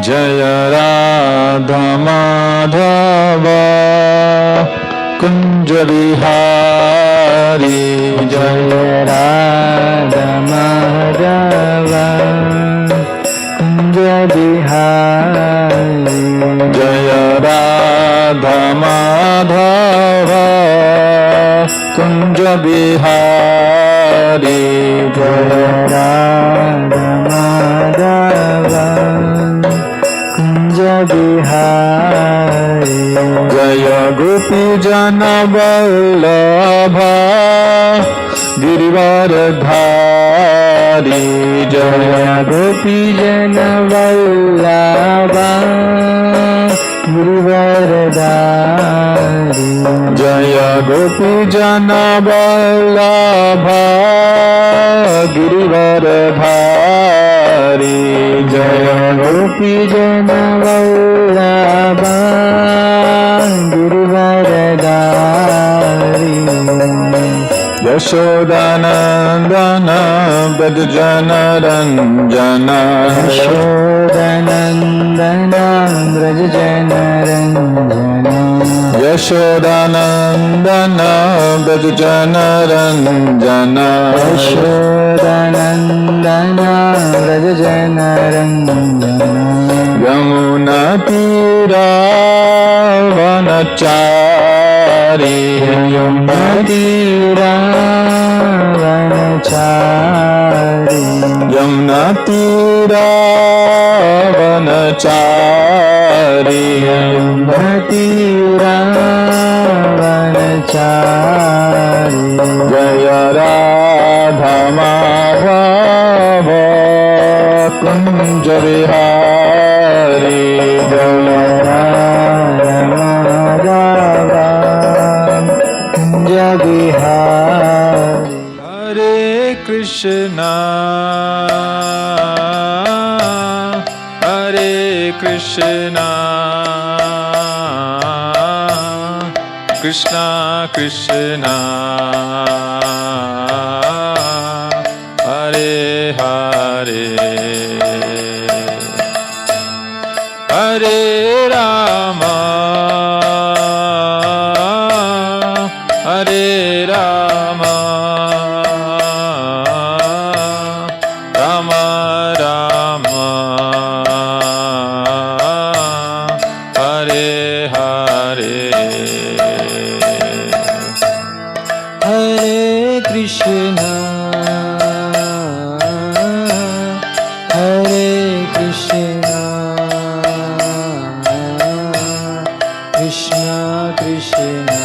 Jaya Radha Madhava Kunja Bihari Jaya Radha Madhava Kunja Bihari Jaya Radha Madhava Kunja Bihari Jaya Radha Madhava Kunja Bihari Jaya Gopi Jana Vallabha Girivaradhari Jaya Gopi Jana Vallabha Girivaradhari Jaya Gopi Jana Vallabha Girivaradhari Jaya Gopi Jana Vallabha Girivaradhari Yashodanandana Brajjana Ranjana Yashodanandana Brajjana Ranjana Yashodanandana Brajjana Ranjana Yashodanandana Brajjana Ranjana Yamuna Tira Vanachari Yamuna Tira Vanachari Yamuna Tira Vanachari Yamuna Tira Vanachari Jaya Radha Madhava Kunja Bihari Jaya Radha Madhava Kunja Bihari Hare Krishna Hare Krishna Krishna Krishna Hare Hare Hare Rama Hare Rama Rama Rama Hare Hare Hare Krishna Hare Krishna Krishna Krishna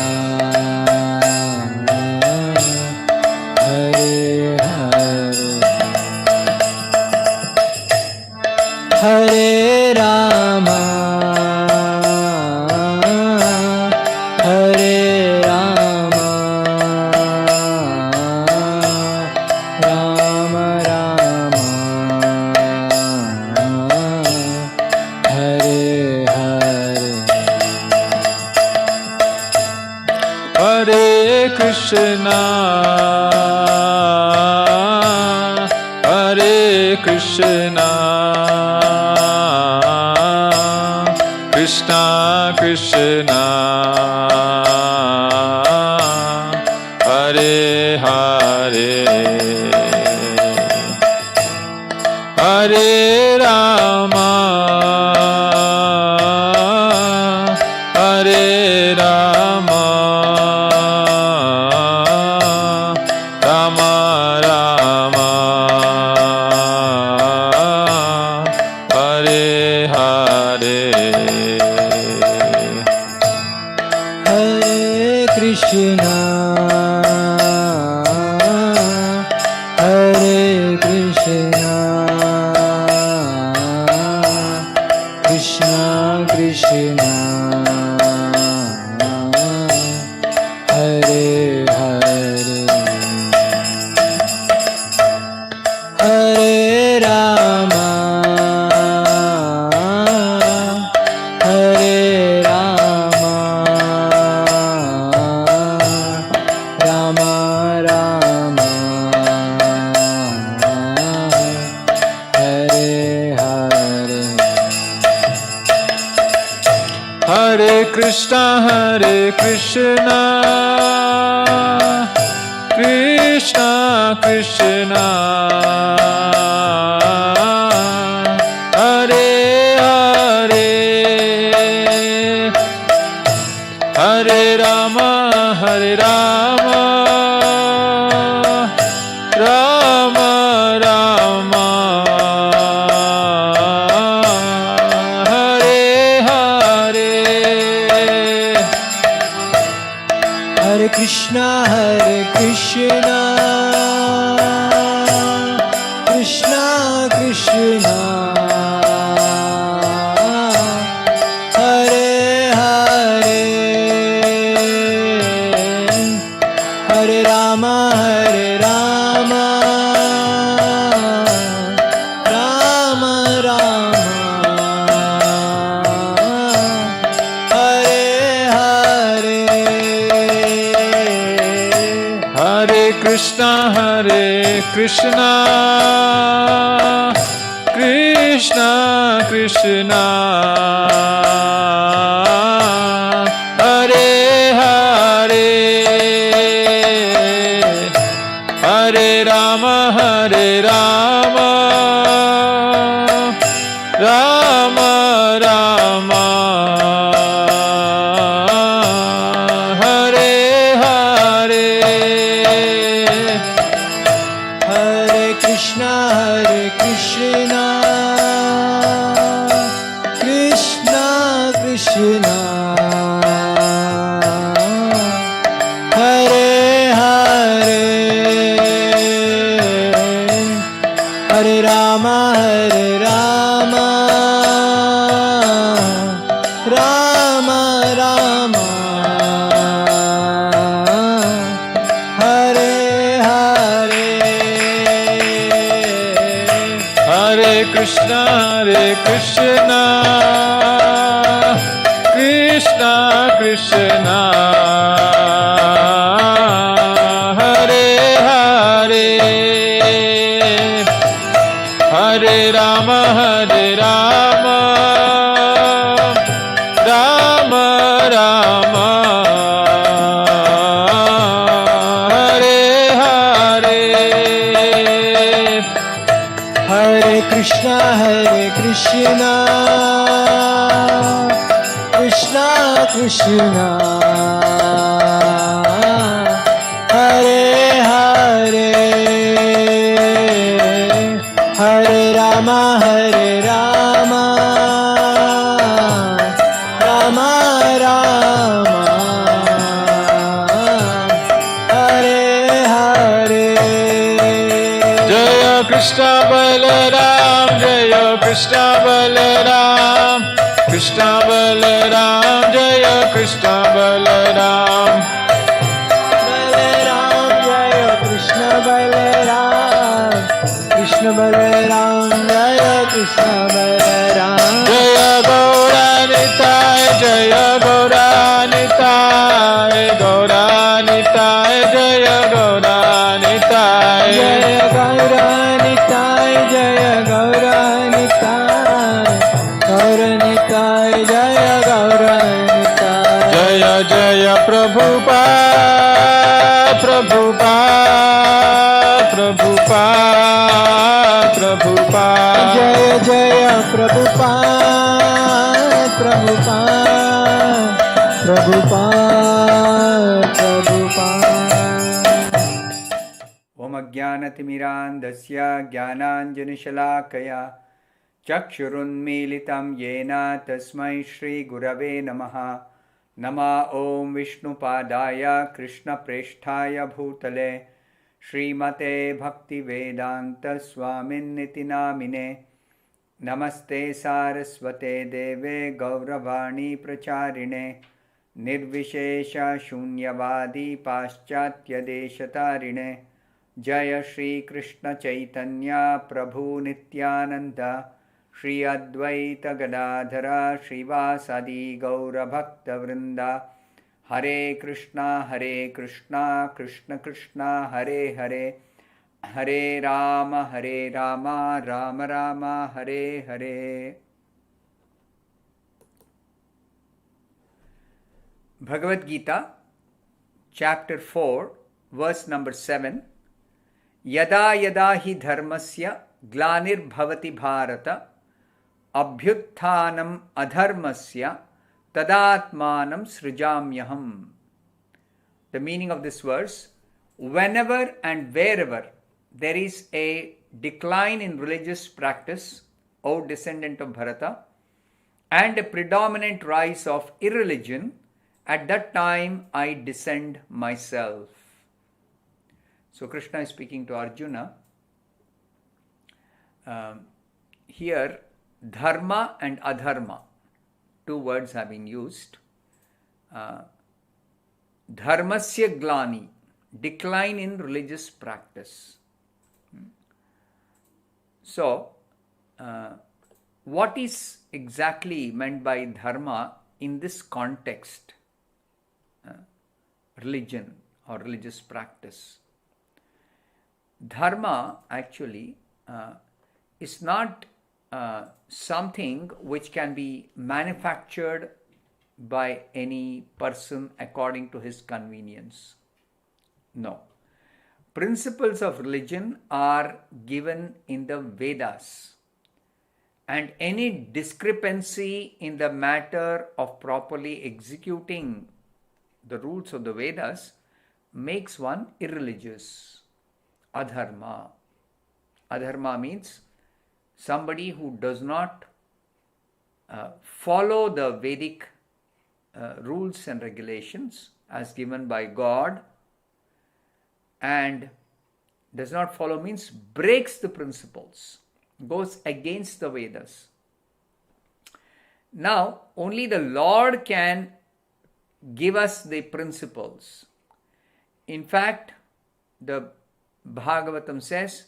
Hare Hare Hare Rama Hare Rama Rama Rama Hare Hare Hare Krishna Hare Krishna Krishna Krishna Hare Hare Hare Rama Hare Rama Rama Rama Hare Hare Hare Krishna Hare Krishna Krishna Krishna Hare Hare Hare Rama Hare Rama Krishna, Krishna Krishna, Hare Hare, Hare Rama, Hare Rama, Rama Rama, Hare Hare, Hare Krishna, Krishna Krishna, Hare Hare, Hare Rama, Rama Rama, Hare Hare, Hare Krishna, Krishna Krishna, Hare Hare, Hare Rama, Rama Rama, Hare Hare, Hare Krishna, Krishna Krishna, Hare Hare, Hare Rama, Rama Rama, Hare Hare, Hare Krishna, Krishna Krishna, Hare Hare, Hare Rama, Rama Rama, Hare Hare, Hare Krishna, Krishna Krishna, Hare Hare, Hare Rama, Rama Rama, Hare Hare, Jaya Krishna Balaram, Jaya Krishna Balaram, Krishna Balaram, Jaya Krishna Balaram, Balaram, Jaya Krishna Balaram, Krishna Balaram, Jaya Krishna Balaram, Jaya Gauranitai, Jaya Gauranitai, Gauranitai, Jaya Gauranitai, Jaya Gauranitai, Jaya Gauranitai, Gauranitai, Jaya Gauranitai, Jaya Jaya Prabhupada, Prabhupada, Prabhupada, Prabhupada, Jaya Jaya Prabhupada, Prabhupada, Prabhupada, Prabhupada. Om Ajnanatimirandasya Jnananjanashalakaya Chakshurunmilitam Yena Tasmai Shri Gurave Namaha. Nama Om Vishnupadaya Krishna Presthaya Bhutale Srimate Bhaktivedanta Swaminiti Namine. Namaste Saraswate Deve Gauravani Pracharine Nirvishesha Shunyavadi Paschatya Deshatarine. Jaya Shri Krishna Chaitanya Prabhu Nityananda Shri Advaita Gadadhara Srivasadi Gaura Bhakta Vrinda. Hare Krishna, Krishna Krishna, Hare Hare, Hare Rama, Rama Rama, Hare Hare. Bhagavad Gita, chapter 4, verse number 7. Yada yada hi dharmasya glanir bhavati bharata abhyutthanam adharmasya tadatmanam srijamyaham. The meaning of this verse: whenever and wherever there is a decline in religious practice, O descendant of Bharata, and a predominant rise of irreligion, at that time I descend myself. So Krishna is speaking to Arjuna. Here, dharma and adharma, two words have been used. Dharmasya glani, decline in religious practice. So, what is exactly meant by dharma in this context? Religion or religious practice. Dharma actually is not something which can be manufactured by any person according to his convenience. No. Principles of religion are given in the Vedas, and any discrepancy in the matter of properly executing the rules of the Vedas makes one irreligious. Adharma. Adharma means somebody who does not follow the Vedic rules and regulations as given by God, and does not follow means breaks the principles, goes against the Vedas. Now, only the Lord can give us the principles. In fact, the Bhagavatam says,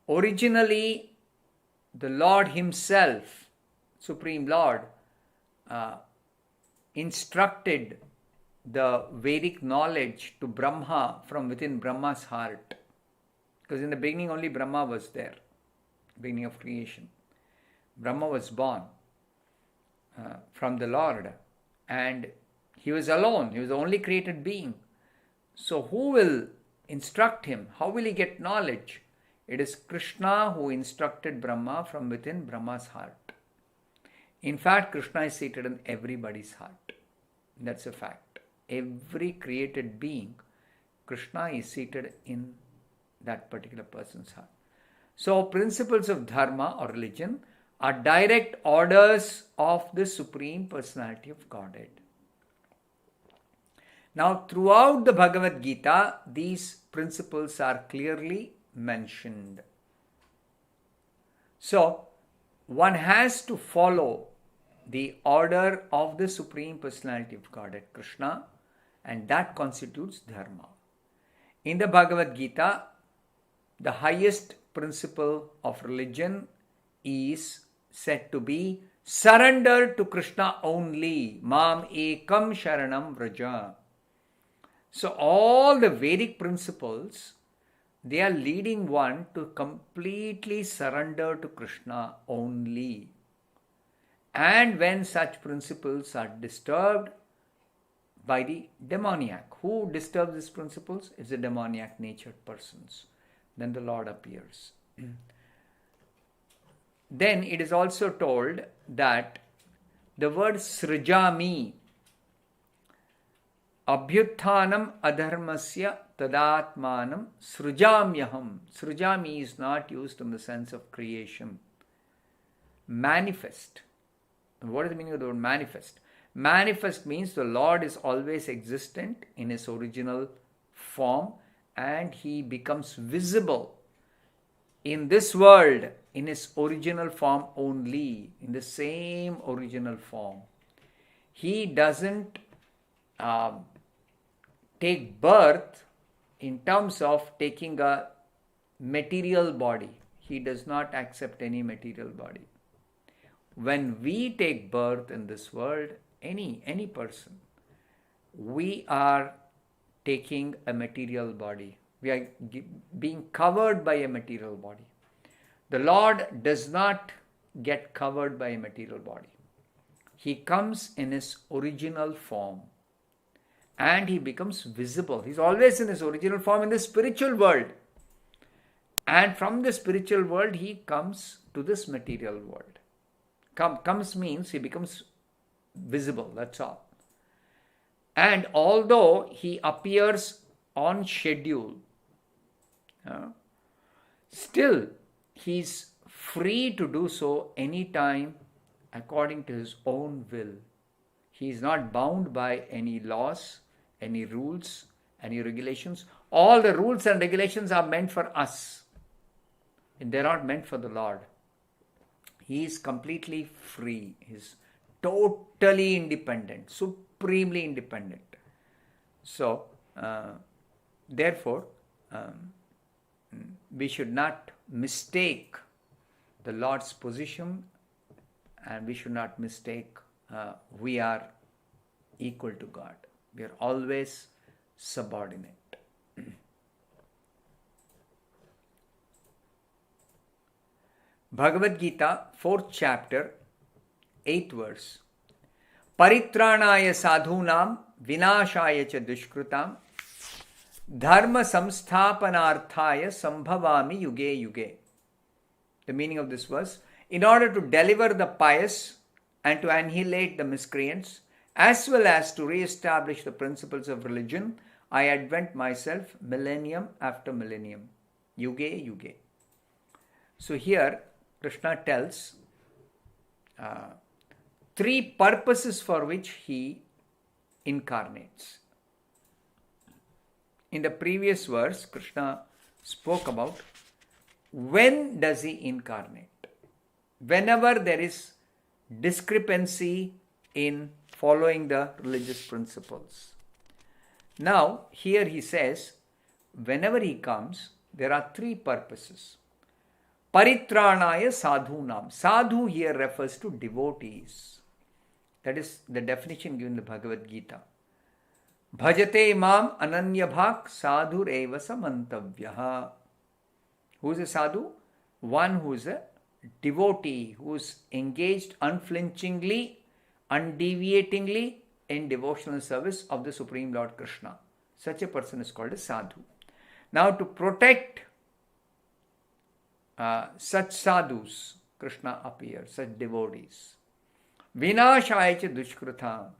originally the Lord Himself, Supreme Lord, instructed the Vedic knowledge to Brahma from within Brahma's heart. Because in the beginning only Brahma was there, beginning of creation. Brahma was born from the Lord, and he was alone. He was the only created being. So who will instruct him? How will he get knowledge? It is Krishna who instructed Brahma from within Brahma's heart. In fact, Krishna is seated in everybody's heart. That's a fact. Every created being, Krishna is seated in that particular person's heart. So, principles of dharma or religion are direct orders of the Supreme Personality of Godhead. Now, throughout the Bhagavad Gita, these principles are clearly mentioned. So, one has to follow the order of the Supreme Personality of Godhead, Krishna, and that constitutes dharma. In the Bhagavad Gita, the highest principle of religion is said to be surrender to Krishna only. Mam ekam sharanam vraja. So all the Vedic principles, they are leading one to completely surrender to Krishna only. And when such principles are disturbed by the demoniac, who disturbs these principles? It's the demoniac natured persons. Then the Lord appears. Then it is also told that the word srijami, abhyutthanam adharmasya tadatmanam srijamyaham. Srijami is not used in the sense of creation. Manifest. What is the meaning of the word manifest? Manifest means the Lord is always existent in His original form, and He becomes visible in this world in His original form only, in the same original form. He doesn't take birth in terms of taking a material body. He does not accept any material body. When we take birth in this world, any person, we are taking a material body. We are being covered by a material body. The Lord does not get covered by a material body. he comes in his original form and he becomes visible. He's always in his original form in the spiritual world. And from the spiritual world, he comes to this material world. Comes means he becomes visible, that's all. And although he appears on schedule, still he's free to do so anytime according to his own will. He is not bound by any laws, any rules, any regulations. All the rules and regulations are meant for us. They're not meant for the Lord. He is completely free. He is totally independent, supremely independent. So, therefore, we should not mistake the Lord's position, and we should not mistake we are equal to God. We are always subordinate. Bhagavad Gita, 4th chapter, 8th verse. Paritranaya sadhunam vinashaya cha dushkrutam dharma samsthapanarthaya sambhavami yuge yuge. The meaning of this verse: in order to deliver the pious and to annihilate the miscreants, as well as to re-establish the principles of religion, I advent myself millennium after millennium. Yuge yuge. So here Krishna tells three purposes for which he incarnates. In the previous verse, Krishna spoke about when does he incarnate. Whenever there is discrepancy in following the religious principles. Now, here he says, whenever he comes, there are three purposes. Paritranaya sadhunam. Sadhu here refers to devotees. That is the definition given in the Bhagavad Gita. Bhajate mam ananya bhak sadhur eva samantavyaha. Who is a sadhu? One who is a devotee, who is engaged unflinchingly, undeviatingly in devotional service of the Supreme Lord Krishna. Such a person is called a sadhu. Now, to protect such sadhus, Krishna appears, such devotees. Vinashaya cha dushkrutam,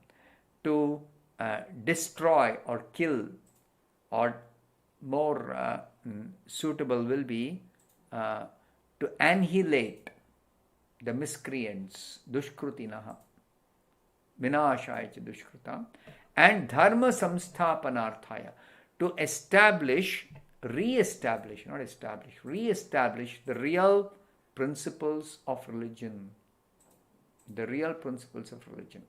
to destroy or kill, or more suitable will be to annihilate the miscreants, dushkrutinaha, vinashaya cha dushkrutam, and dharma samsthapanarthaya, to establish, re-establish the real principles of religion. The real principles of religion.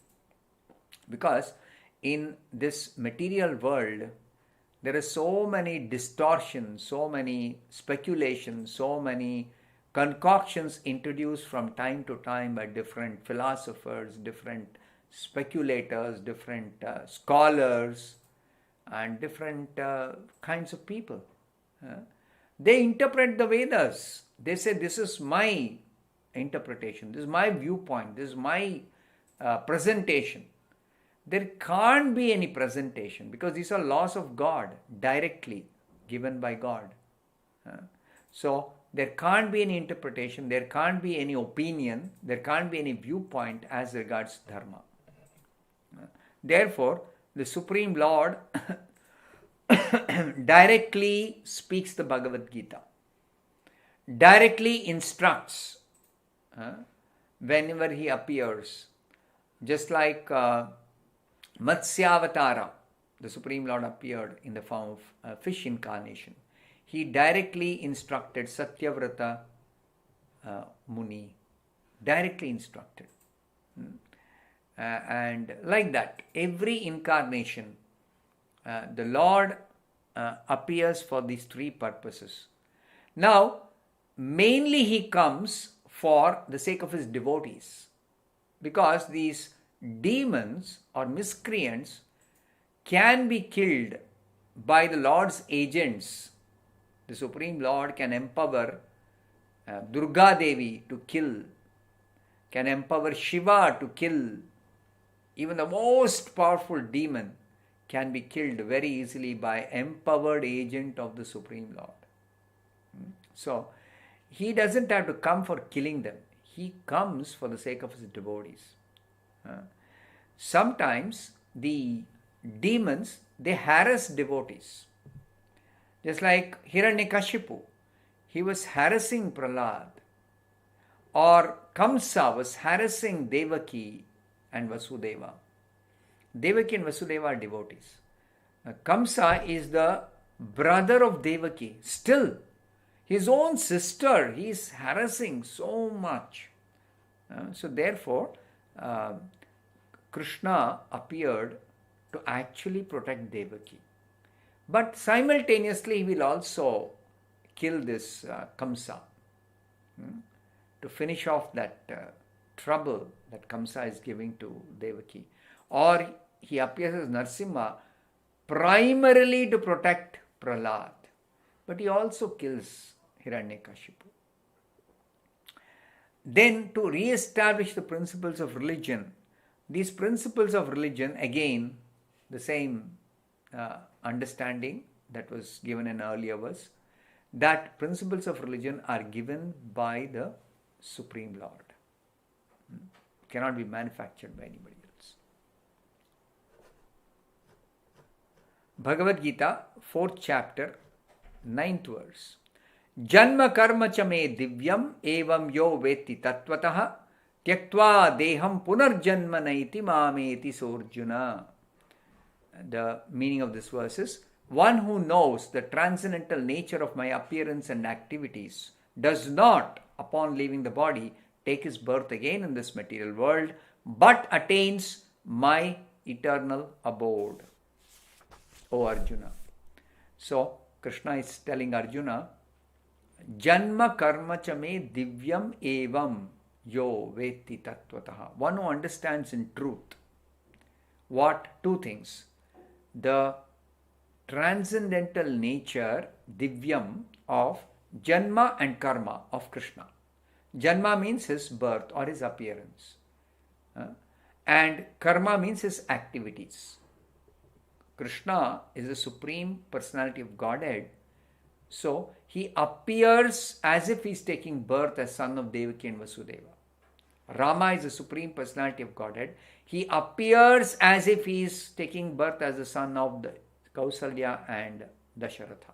Because in this material world, there are so many distortions, so many speculations, so many concoctions introduced from time to time by different philosophers, different speculators, different scholars, and different kinds of people. They interpret the Vedas. They say, this is my interpretation, this is my viewpoint, this is my presentation. There can't be any presentation because these are laws of God, directly given by God. So there can't be any interpretation, there can't be any opinion, there can't be any viewpoint as regards Dharma. Therefore, the Supreme Lord directly speaks the Bhagavad Gita, directly instructs whenever he appears. Just like Matsyavatara, the Supreme Lord appeared in the form of fish incarnation. He directly instructed Satyavrata Muni, directly instructed. And like that, every incarnation, the Lord appears for these three purposes. Now, mainly he comes for the sake of his devotees, because these demons or miscreants can be killed by the Lord's agents. The Supreme Lord can empower Durga Devi to kill, can empower Shiva to kill Even the most powerful demon can be killed very easily by empowered agent of the Supreme Lord. So, he doesn't have to come for killing them. He comes for the sake of his devotees. Sometimes the demons, they harass devotees. Just like Hiranyakashipu, he was harassing Prahlad. Or Kamsa was harassing Devaki and Vasudeva. Devaki and Vasudeva are devotees. Kamsa is the brother of Devaki. Still, his own sister, he is harassing so much. So therefore, Krishna appeared to actually protect Devaki. But simultaneously, he will also kill this Kamsa to finish off that trouble that Kamsa is giving to Devaki. Or he appears as Narsimha primarily to protect Prahlad. But he also kills Hiranyakashipu. Then to re-establish the principles of religion, these principles of religion, again, the same understanding that was given in earlier verse, that principles of religion are given by the Supreme Lord. Cannot be manufactured by anybody else. Bhagavad Gita, 4th chapter, 9th verse. Janma karma cha me divyam evam yo veti tattvataha tyaktva deham punarjanma naiti mameti sorjuna. The meaning of this verse is, one who knows the transcendental nature of my appearance and activities does not, upon leaving the body, take his birth again in this material world, but attains my eternal abode. O Arjuna. So, Krishna is telling Arjuna, Janma karma cha me divyam evam yo veti tattvataha. One who understands in truth. What? Two things. The transcendental nature, divyam, of Janma and karma of Krishna. Janma means his birth or his appearance. And karma means his activities. Krishna is the Supreme Personality of Godhead. So, he appears as if he is taking birth as son of Devaki and Vasudeva. Rama is the Supreme Personality of Godhead. He appears as if he is taking birth as the son of the Kausalya and Dasharatha.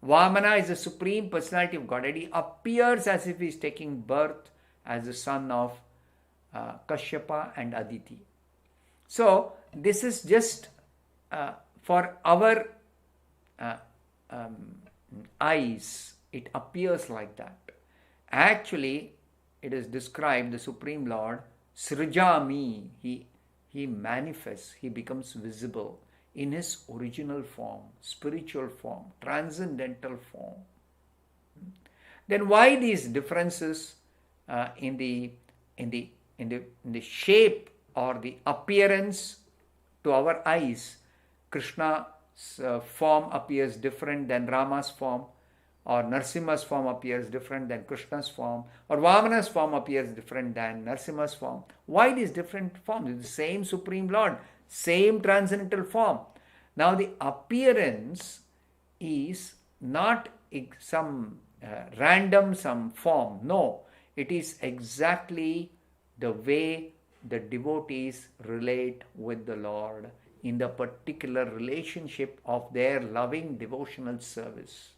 Vamana is the Supreme Personality of Godhead. He appears as if he is taking birth as the son of Kashyapa and Aditi. So, this is just for our eyes, it appears like that. Actually, it is described, the Supreme Lord, Srijami, he manifests, he becomes visible in his original form, spiritual form, transcendental form. Then why these differences in the shape or the appearance to our eyes? Krishna's form appears different than Rama's form, or Narsimha's form appears different than Krishna's form, or Vamana's form appears different than Narsimha's form. Why these different forms? It's the same Supreme Lord, same transcendental form. Now the appearance is not some random, some form. No, it is exactly the way the devotees relate with the Lord in the particular relationship of their loving devotional service.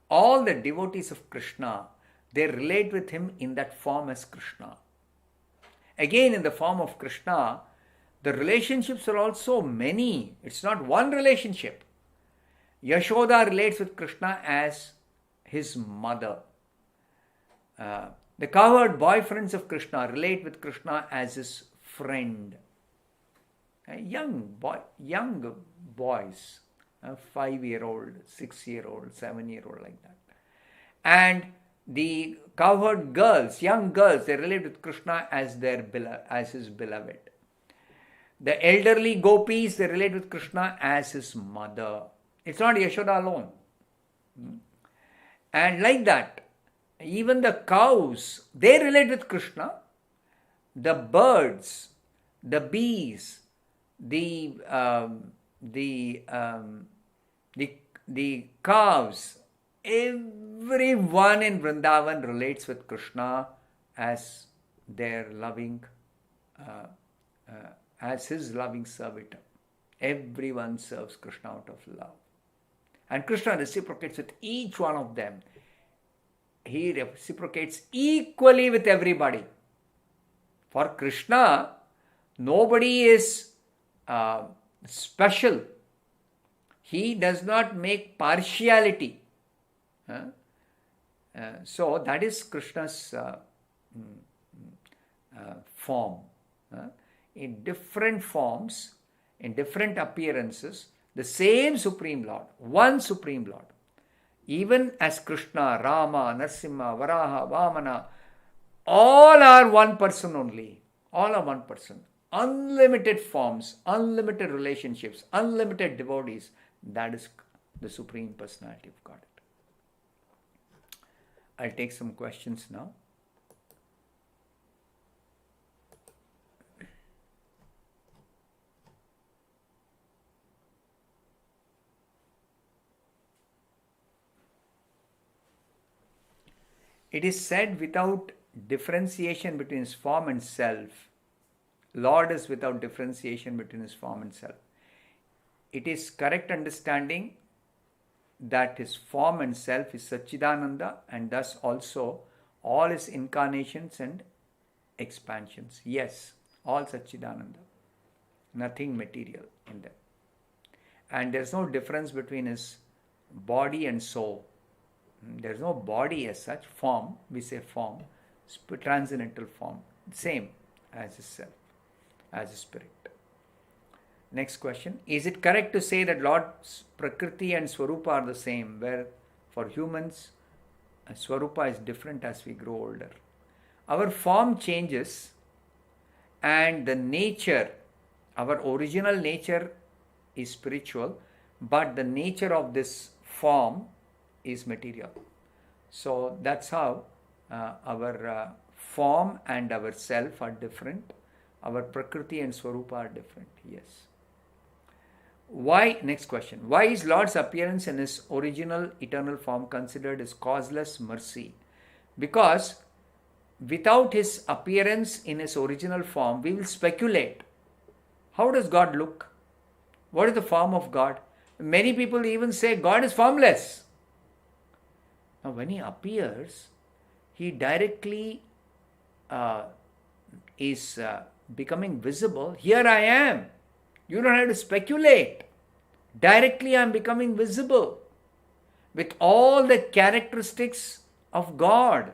All the devotees of Krishna, they relate with him in that form as Krishna. Again, in the form of Krishna, the relationships are also many. It's not one relationship. Yashoda relates with Krishna as his mother. The cowherd boyfriends of Krishna relate with Krishna as his friend. Young boys, 5-year-old, 6-year-old, 7-year-old, like that. And the cowherd girls, young girls, they relate with Krishna as his beloved. The elderly gopis, they relate with Krishna as his mother. It's not Yashoda alone. And like that, even the cows, they relate with Krishna. the birds, the bees, the cows, everyone in Vrindavan relates with Krishna as their loving, as his loving servitor. Everyone serves Krishna out of love. And Krishna reciprocates with each one of them. He reciprocates equally with everybody. For Krishna, nobody is special. He does not make partiality. So that is Krishna's form. In different forms, in different appearances, the same Supreme Lord, one Supreme Lord. Even as Krishna, Rama, Narasimha, Varaha, Vamana, all are one person only. All are one person. Unlimited forms, unlimited relationships, unlimited devotees. That is the Supreme Personality of Godhead. I'll take some questions now. It is said without differentiation between his form and self. Lord is without differentiation between his form and self. It is correct understanding that his form and self is Satchidananda, and thus also all his incarnations and expansions. Yes, all Satchidananda. Nothing material in them. And there's no difference between his body and soul. There's no body as such, form, we say form, transcendental form, same as his self, as his spirit. Next question, is it correct to say that Lord's Prakriti and Swarupa are the same, where for humans, Swarupa is different as we grow older? Our form changes and the nature, our original nature is spiritual, but the nature of this form is material. So that's how our form and our self are different. Our Prakriti and Swarupa are different. Yes. Why? Next question. Why is Lord's appearance in his original eternal form considered as causeless mercy? Because without his appearance in his original form, we will speculate. How does God look? What is the form of God? Many people even say God is formless. Now, when he appears, he directly is becoming visible. Here I am. You don't have to speculate. Directly I am becoming visible with all the characteristics of God.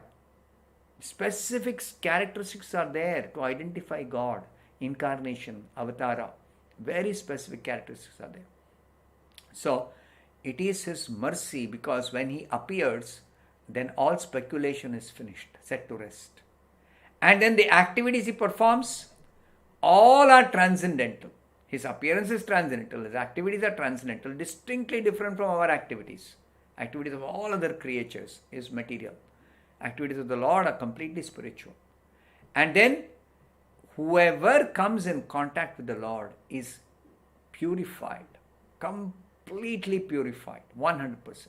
Specific characteristics are there to identify God. Incarnation, avatara. Very specific characteristics are there. So, it is his mercy, because when he appears, then all speculation is finished, set to rest. And then the activities he performs, all are transcendental. His appearance is transcendental, his activities are transcendental, distinctly different from our activities. Activities of all other creatures is material. Activities of the Lord are completely spiritual. And then whoever comes in contact with the Lord is purified, completely purified, 100%.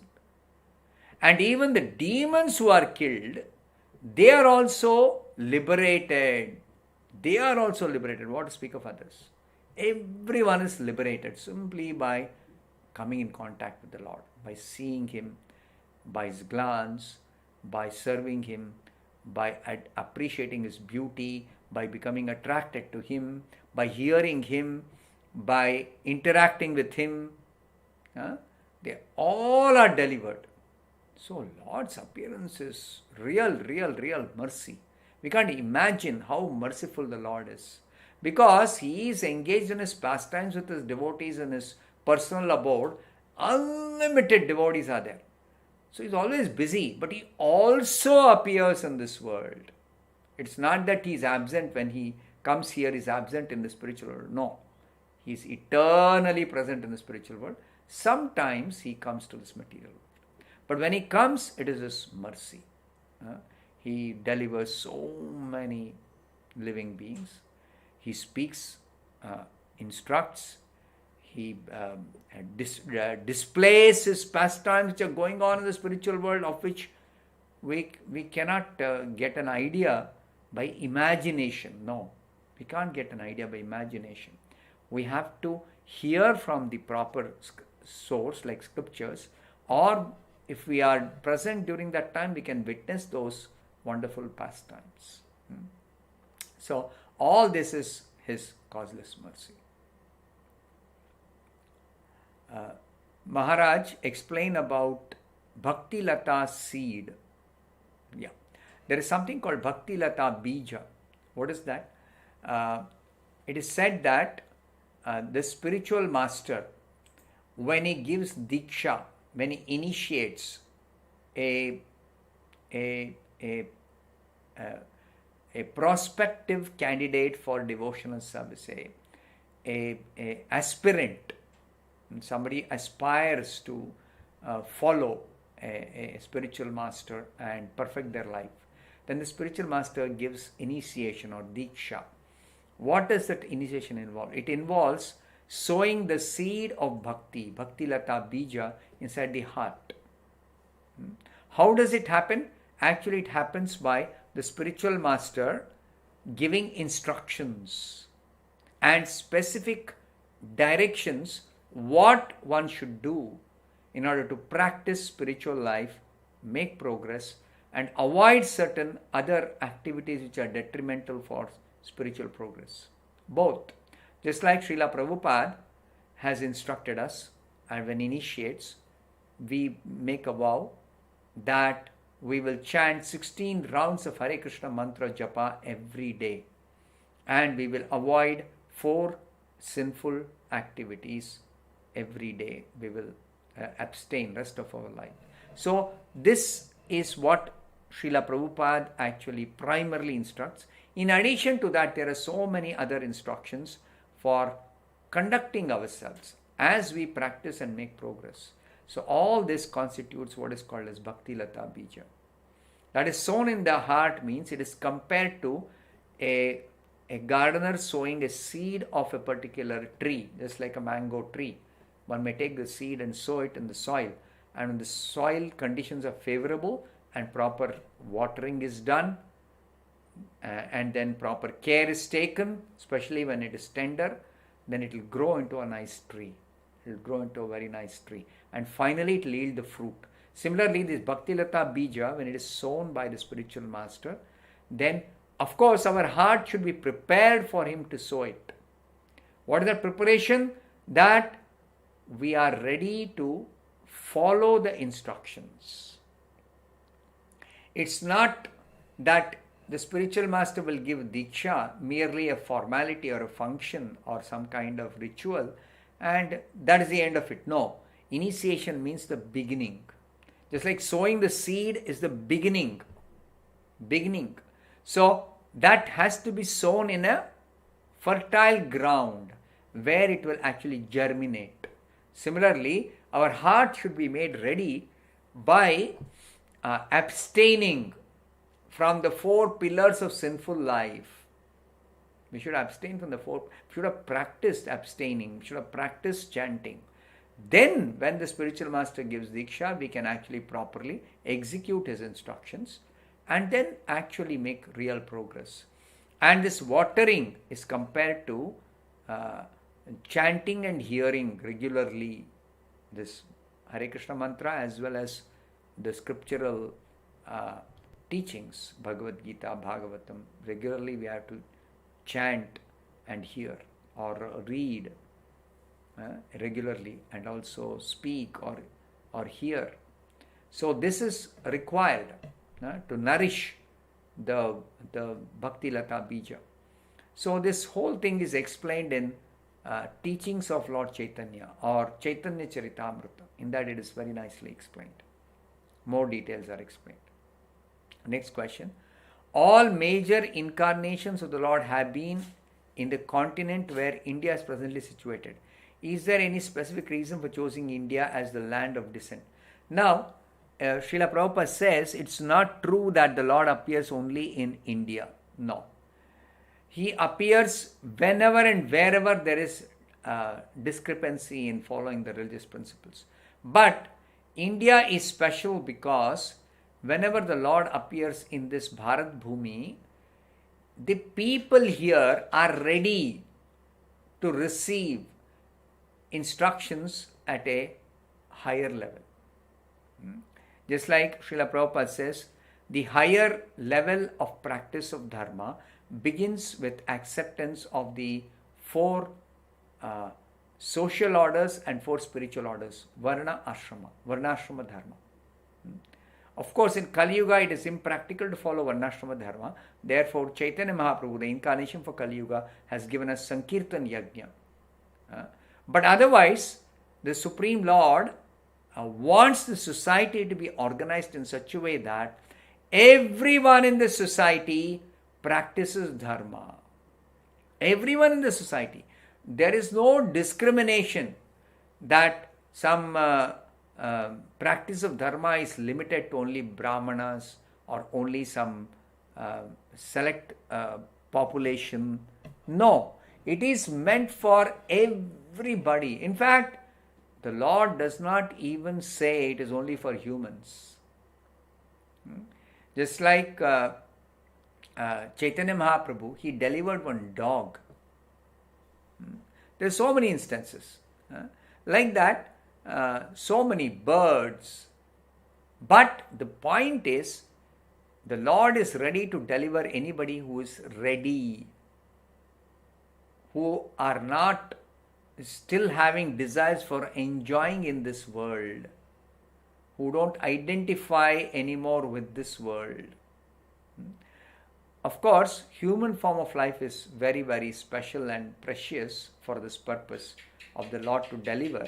And even the demons who are killed, they are also liberated. They are also liberated. What to speak of others? Everyone is liberated simply by coming in contact with the Lord, by seeing him, by his glance, by serving him, by appreciating his beauty, by becoming attracted to him, by hearing him, by interacting with him. They all are delivered. So Lord's appearance is real mercy. We can't imagine how merciful the Lord is, because he is engaged in his pastimes with his devotees in his personal abode. Unlimited devotees are there. So he's always busy, but he also appears in this world. It's not that he's absent when he comes here, he's absent in the spiritual world. No. He's eternally present in the spiritual world. Sometimes he comes to this material world. But when he comes, it is his mercy. He delivers so many living beings. He speaks, instructs, he displays his pastimes which are going on in the spiritual world, of which we cannot get an idea by imagination. No, we can't get an idea by imagination. We have to hear from the proper source like scriptures, or if we are present during that time, we can witness those wonderful pastimes. So all this is his causeless mercy. Maharaj explained about Bhakti Lata seed. Yeah, there is something called Bhakti Lata Bija. What is that? It is said that the spiritual master, when he gives Diksha, when he initiates a prospective candidate for devotional service, a aspirant, somebody aspires to follow a spiritual master and perfect their life, then the spiritual master gives initiation or Diksha. What does that initiation involve? It involves sowing the seed of Bhakti, Bhakti Lata Bija, inside the heart. How does it happen? Actually, it happens by the spiritual master giving instructions and specific directions what one should do in order to practice spiritual life, make progress, and avoid certain other activities which are detrimental for spiritual progress. Both. Just like Srila Prabhupada has instructed us, and when initiates, we make a vow that we will chant 16 rounds of Hare Krishna mantra japa every day, and we will avoid 4 sinful activities every day. We will abstain rest of our life. So this is what Srila Prabhupada actually primarily instructs. In addition to that, there are so many other instructions for conducting ourselves as we practice and make progress. So all this constitutes what is called as Bhakti Lata Bija. That is sown in the heart means it is compared to a gardener sowing a seed of a particular tree, just like a mango tree. One may take the seed and sow it in the soil, and when the soil conditions are favorable and proper watering is done, and then proper care is taken, especially when it is tender, then it will grow into a nice tree. It will grow into a very nice tree. And finally, it will yield the fruit. Similarly, this Bhakti Lata Bija, when it is sown by the spiritual master, then of course our heart should be prepared for him to sow it. What is that preparation? That we are ready to follow the instructions. It's not that the spiritual master will give Diksha merely a formality or a function or some kind of ritual, and that is the end of it. No. Initiation means the beginning. Just like sowing the seed is the beginning. So that has to be sown in a fertile ground where it will actually germinate. Similarly, our heart should be made ready by abstaining from the 4 pillars of sinful life. We should abstain from the 4. We should have practiced abstaining. We should have practiced chanting. Then, when the spiritual master gives Diksha, we can actually properly execute his instructions and then actually make real progress. And this watering is compared to chanting and hearing regularly this Hare Krishna mantra as well as the scriptural teachings, Bhagavad Gita, Bhagavatam. Regularly we have to chant and hear or read regularly, and also speak or hear. So this is required to nourish the Bhakti Lata Bija. So this whole thing is explained in teachings of Lord Chaitanya or Chaitanya Charitamrita. In that it is very nicely explained. More details are explained. Next question. All major incarnations of the Lord have been in the continent where India is presently situated. Is there any specific reason for choosing India as the land of descent? Now, Srila Prabhupada says it's not true that the Lord appears only in India. No. He appears whenever and wherever there is discrepancy in following the religious principles. But India is special because whenever the Lord appears in this Bharat Bhumi, the people here are ready to receive instructions at a higher level. Just like Srila Prabhupada says, the higher level of practice of Dharma begins with acceptance of the four social orders and four spiritual orders, Varna Ashrama Dharma. Of course, in Kali Yuga, it is impractical to follow Varnashrama Dharma. Therefore, Chaitanya Mahaprabhu, the incarnation for Kali Yuga, has given us Sankirtan Yajna. But otherwise, the Supreme Lord wants the society to be organized in such a way that everyone in the society practices Dharma. Everyone in the society. There is no discrimination that some practice of Dharma is limited to only Brahmanas or only some select population. No, it is meant for everybody. In fact, the Lord does not even say it is only for humans. Just like Chaitanya Mahaprabhu, he delivered one dog. There are so many instances. Like that, so many birds. But the point is, the Lord is ready to deliver anybody who is ready, who are not still having desires for enjoying in this world, who don't identify anymore with this world. Of course, human form of life is very, very special and precious for this purpose of the Lord to deliver.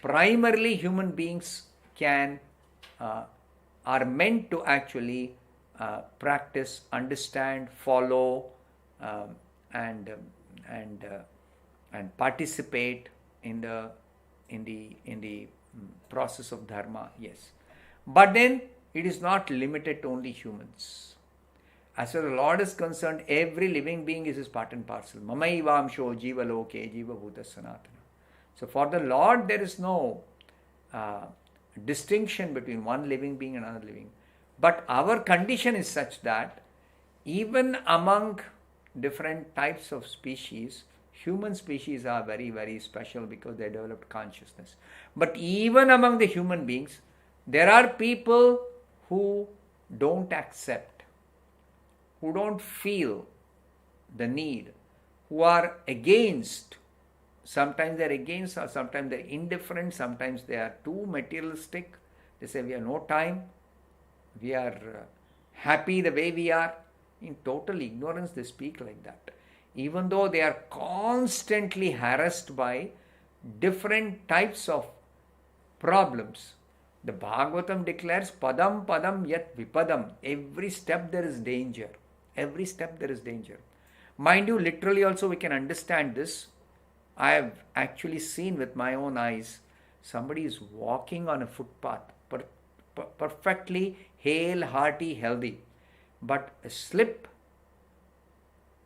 Primarily, human beings are meant to actually practice, understand, follow, and participate in the process of Dharma. Yes, but then it is not limited to only humans. As far as the Lord is concerned, every living being is his part and parcel. Mamaivamsho jiva loke jiva bhuta sanatana. So for the Lord, there is no distinction between one living being and another living. But our condition is such that even among different types of species, human species are very, very special because they developed consciousness. But even among the human beings, there are people who don't accept, who don't feel the need, who are against. Sometimes they're against, or sometimes they're indifferent, sometimes they are too materialistic. They say we have no time, we are happy the way we are. In total ignorance they speak like that. Even though they are constantly harassed by different types of problems. The Bhagavatam declares padam padam yat vipadam. Every step there is danger. Every step there is danger. Mind you, literally also we can understand this. I have actually seen with my own eyes, somebody is walking on a footpath, perfectly hale, hearty, healthy. But a slip,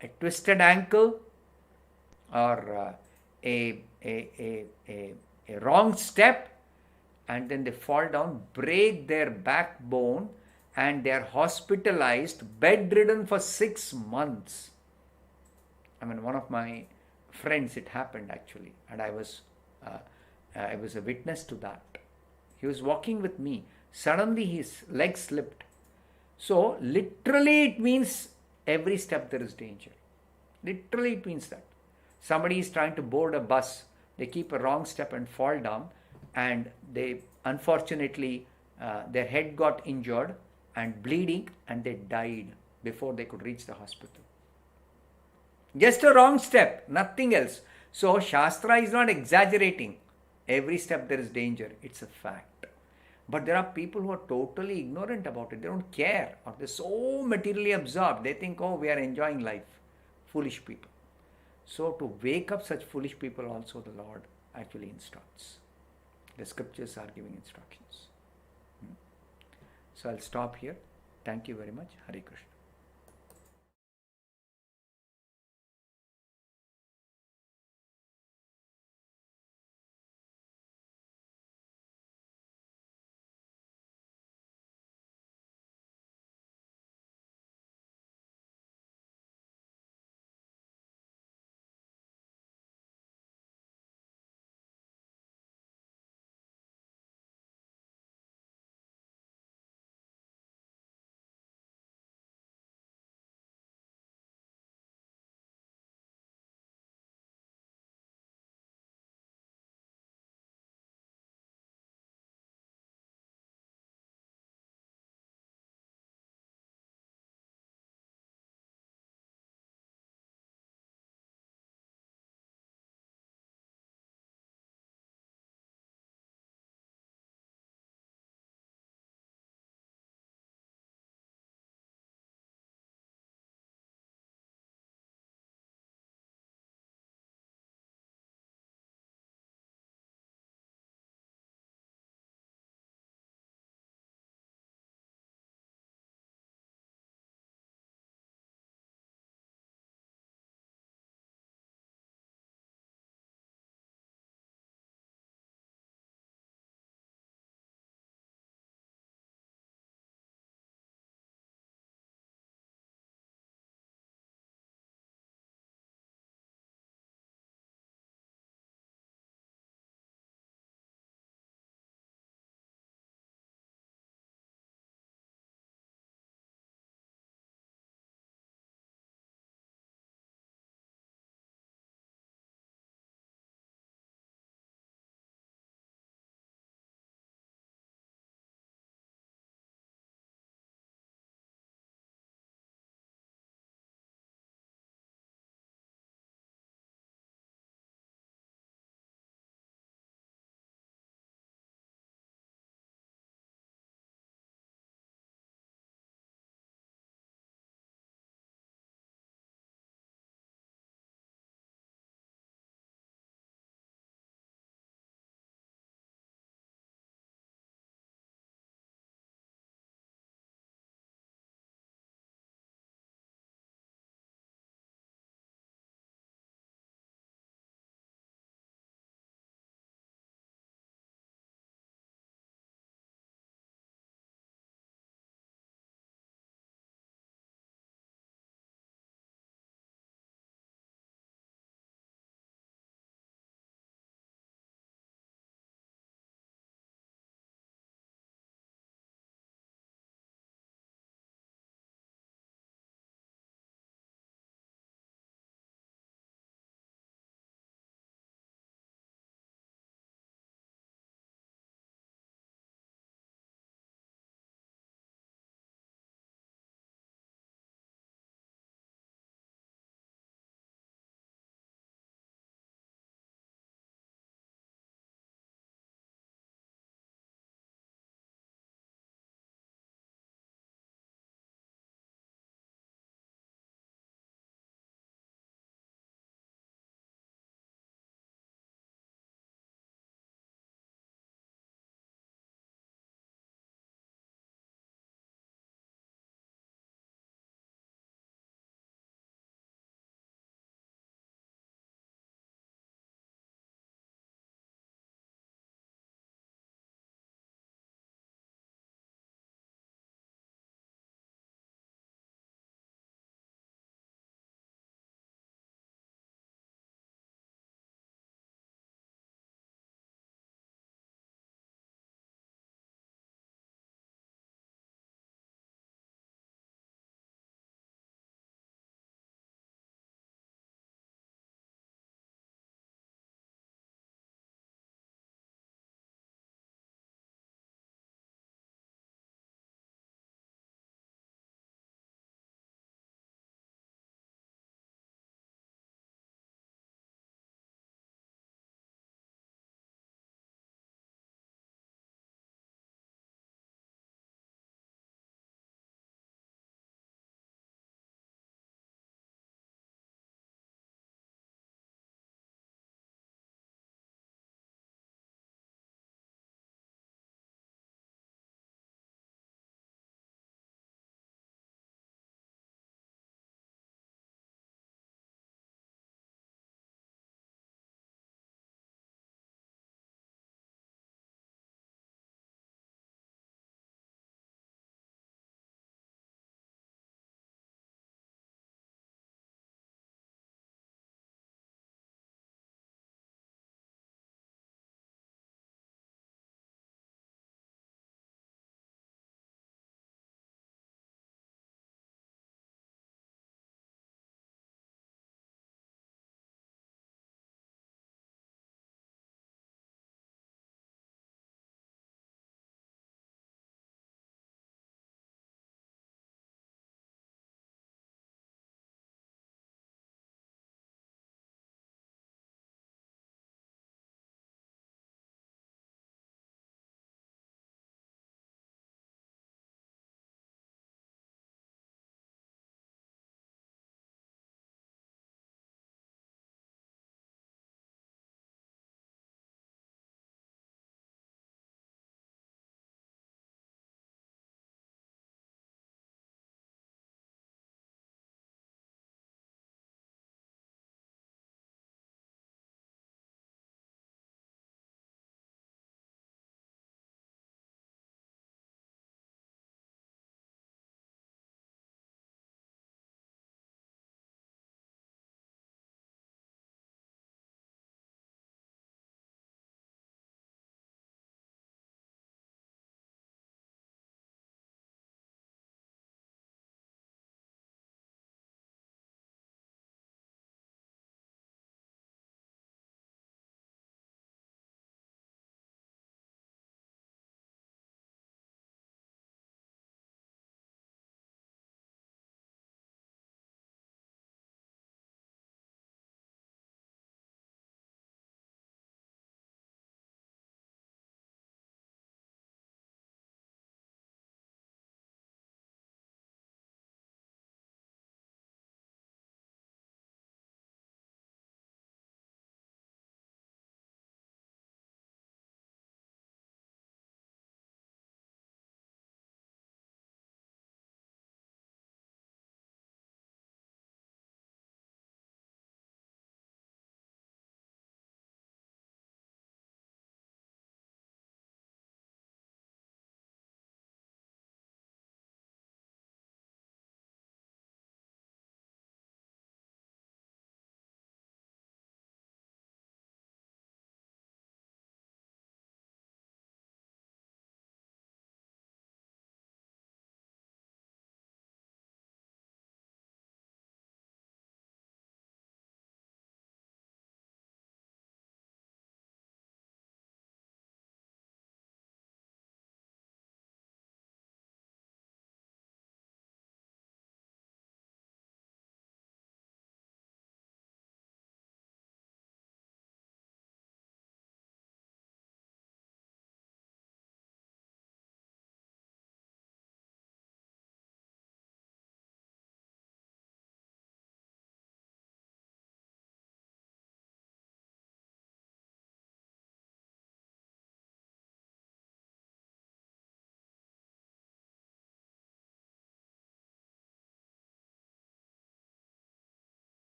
a twisted ankle, or a wrong step, and then they fall down, break their backbone, and they are hospitalized, bedridden for 6 months. I mean, one of my friends, it happened actually, and I was a witness to that. He was walking with me. Suddenly his leg slipped. So literally it means every step there is danger. Literally it means that. Somebody is trying to board a bus. They keep a wrong step and fall down, and they unfortunately their head got injured and bleeding, and they died before they could reach the hospital. Just a wrong step, nothing else. So Shastra is not exaggerating. Every step there is danger. It's a fact. But there are people who are totally ignorant about it. They don't care, or they're so materially absorbed. They think, oh, we are enjoying life. Foolish people. So to wake up such foolish people also the Lord actually instructs. The scriptures are giving instructions. So I'll stop here. Thank you very much. Hare Krishna.